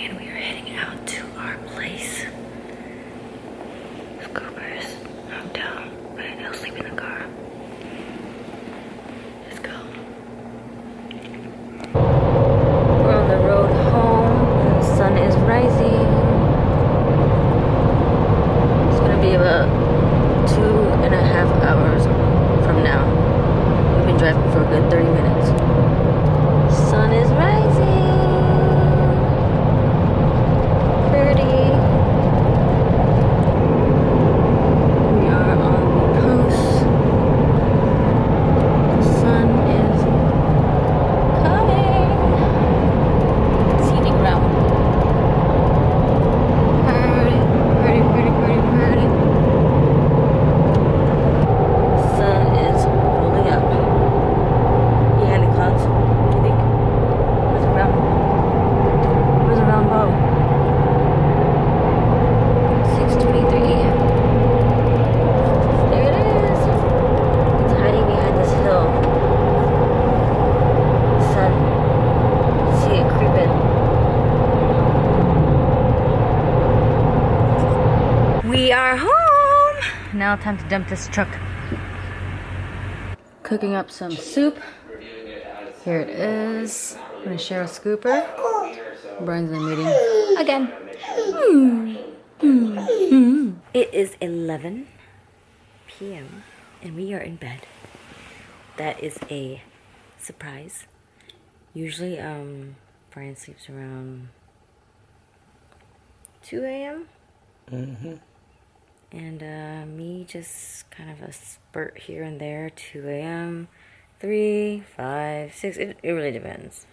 and we are heading out to our place. Scoopers, I'm down, but they'll sleep in the car. Let's go. We're on the road home, and the sun is rising. It's gonna be about 2.5 hours from now. We've been driving for a good 30 minutes. Sun is rising. Pretty. We are on the coast. The sun is coming. See the ground. Pretty, pretty, pretty, pretty, pretty. Sun is rolling up. Yeah, the clouds. What do you think? Where's the round? Where's the round bow? 6:23. There it is. It's hiding behind this hill. The sun. See it creeping. We are home. Now time to dump this truck. Cooking up some soup. Here it is. I'm gonna share a scooper. Brian's in a meeting again. It is 11 p.m. and we are in bed. That is a surprise. Usually, Brian sleeps around 2 a.m. And me just kind of a spurt here and there. 2 a.m., 3, 5, 6. It really depends.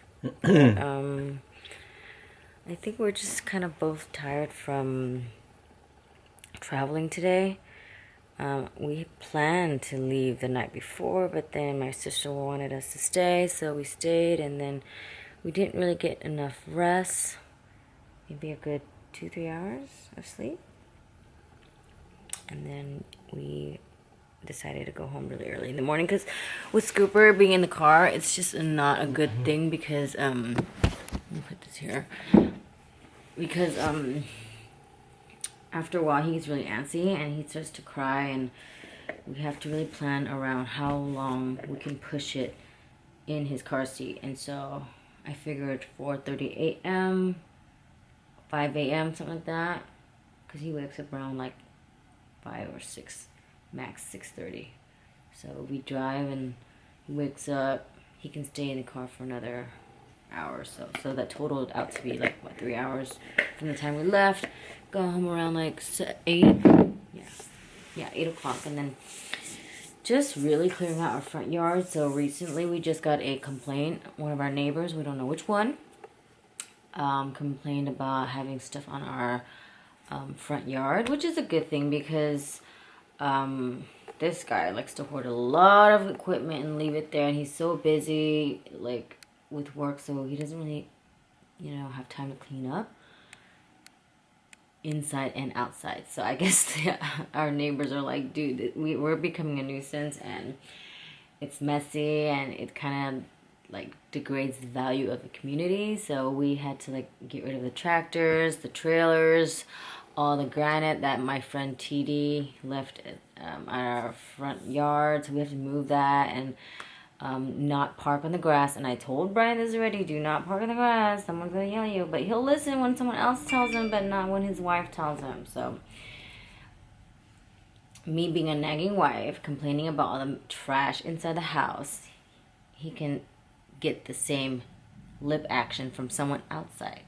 I think we're just kind of both tired from traveling today. We planned to leave the night before, but then my sister wanted us to stay, so we stayed, and then we didn't really get enough rest. Maybe a good 2-3 hours of sleep. And then we decided to go home really early in the morning, because with Scooper being in the car, it's just not a good thing, because let me put this here, because after a while he gets really antsy and he starts to cry, and we have to really plan around how long we can push it in his car seat. And so I figured 4:30 a.m., 5 a.m., something like that, because he wakes up around like 5 or 6, max 6:30. So we drive and he wakes up, he can stay in the car for another hour or so. So that totaled out to be like, what, 3 hours from the time we left. Got home around like 8. Yeah, 8 o'clock. And then just really clearing out our front yard. So recently we just got a complaint. One of our neighbors, we don't know which one, complained about having stuff on our front yard, which is a good thing, because this guy likes to hoard a lot of equipment and leave it there, and he's so busy like with work, so he doesn't really, have time to clean up inside and outside. So I guess our neighbors are like, dude, we're becoming a nuisance, and it's messy, and it kind of like degrades the value of the community. So we had to like get rid of the tractors, the trailers, all the granite that my friend TD left at our front yard. So we have to move that, and not park on the grass. And I told Brian this already, do not park on the grass, someone's gonna yell at you. But he'll listen when someone else tells him, but not when his wife tells him. So me being a nagging wife, complaining about all the trash inside the house, he can get the same lip action from someone outside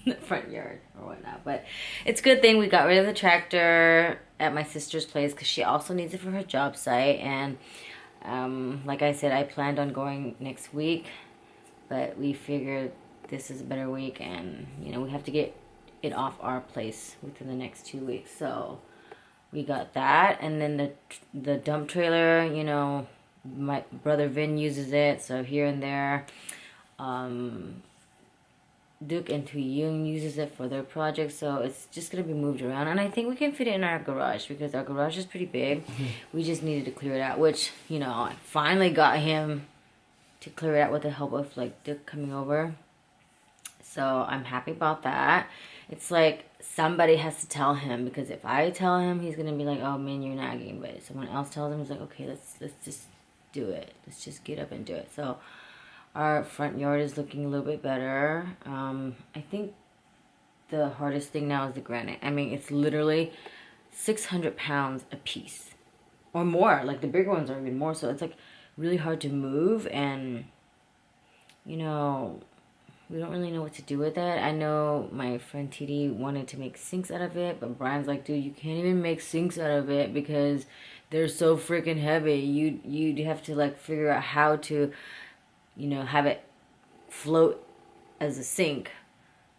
the front yard or whatnot. But it's a good thing we got rid of the tractor at my sister's place, because she also needs it for her job site. And like I said, I planned on going next week, but we figured this is a better week, and we have to get it off our place within the next 2 weeks. So we got that. And then the dump trailer, my brother Vin uses it, so here and there. Duke and Tuyung uses it for their projects, so it's just going to be moved around. And I think we can fit it in our garage, because our garage is pretty big. We just needed to clear it out, which, I finally got him to clear it out with the help of, like, Duke coming over. So I'm happy about that. It's like somebody has to tell him, because if I tell him, he's gonna be like, "Oh man, you're nagging." But if someone else tells him, he's like, "Okay, let's just do it. Let's just get up and do it." So our front yard is looking a little bit better. I think the hardest thing now is the granite. I mean, it's literally 600 pounds a piece or more. Like the bigger ones are even more. So it's like really hard to move, and you know, we don't really know what to do with it. I know my friend TD wanted to make sinks out of it, but Brian's like, dude, you can't even make sinks out of it because they're so freaking heavy. You'd have to like figure out how to, you know, have it float as a sink,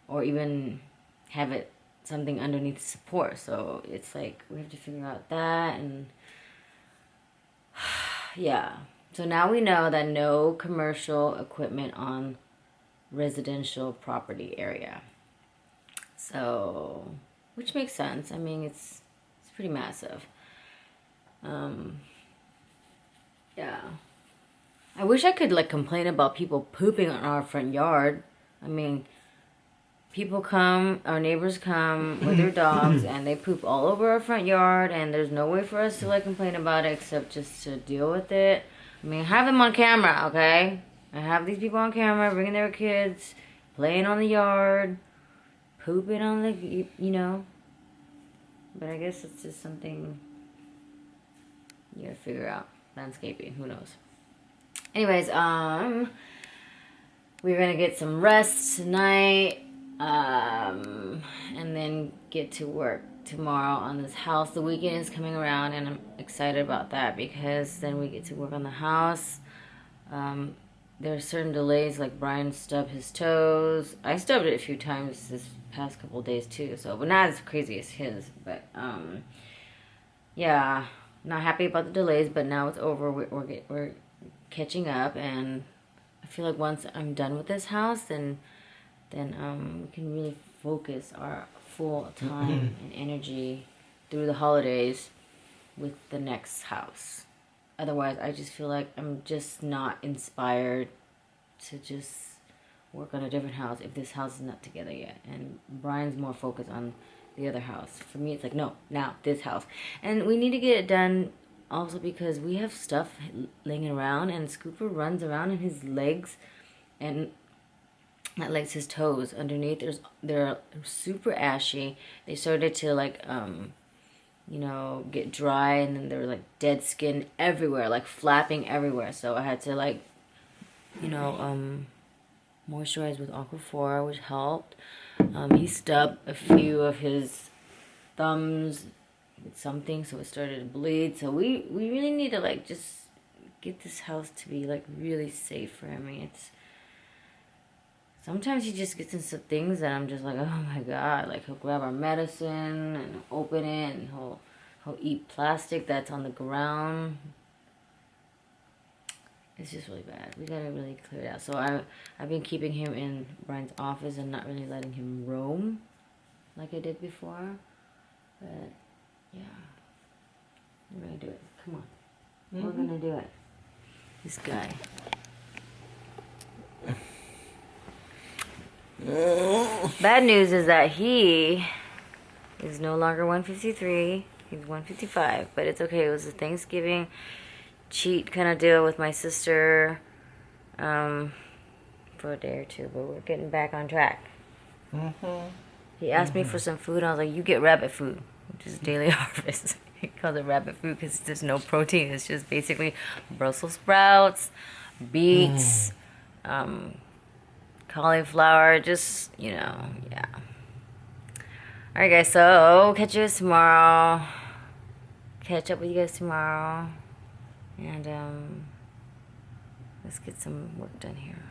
or even have it something underneath the support. So it's like we have to figure out that, and yeah. So now we know that no commercial equipment on residential property area. So, which makes sense. I mean, it's pretty massive. Yeah. I wish I could like complain about people pooping on our front yard. I mean, people come, our neighbors come with their dogs, and they poop all over our front yard, and there's no way for us to like complain about it except just to deal with it. I mean, I have them on camera, okay? I have these people on camera bringing their kids, playing on the yard, pooping on the, you know. But I guess it's just something you gotta figure out. Landscaping, who knows? Anyways, we're gonna get some rest tonight, and then get to work tomorrow on this house. The weekend is coming around, and I'm excited about that because then we get to work on the house. There are certain delays, like Brian stubbed his toes. I stubbed it a few times this past couple of days too, so, but not as crazy as his. But yeah, not happy about the delays, but now it's over. We're catching up, and I feel like once I'm done with this house, then we can really focus our full time and energy through the holidays with the next house. Otherwise, I just feel like I'm just not inspired to just work on a different house if this house is not together yet. And Brian's more focused on the other house. For me, it's like, no, now this house. And we need to get it done also because we have stuff laying around, and Scooper runs around in his legs, and not legs, his toes underneath. They're super ashy. They started to like you know, get dry, and then they're like dead skin everywhere, like flapping everywhere. So I had to like, you know, moisturize with Aquaphor, which helped. He stubbed a few of his thumbs with something, so it started to bleed. So we really need to like just get this house to be like really safe for him. I mean, it's sometimes he just gets into things that I'm just like, oh my god. Like he'll grab our medicine and open it, and he'll eat plastic that's on the ground. It's just really bad. We gotta really clear it out. So I've been keeping him in Brian's office and not really letting him roam like I did before. But yeah, we're gonna do it. Come on, we're gonna do it. This guy. Bad news is that he is no longer 153. He's 155, but it's okay. It was a Thanksgiving cheat kind of deal with my sister for a day or two, but we're getting back on track. He asked me for some food, and I was like, you get rabbit food, which is daily harvest. He calls it rabbit food because there's no protein. It's just basically Brussels sprouts, beets, cauliflower, just, you know, yeah. Alright guys, so catch you guys tomorrow. Catch up with you guys tomorrow. And let's get some work done here.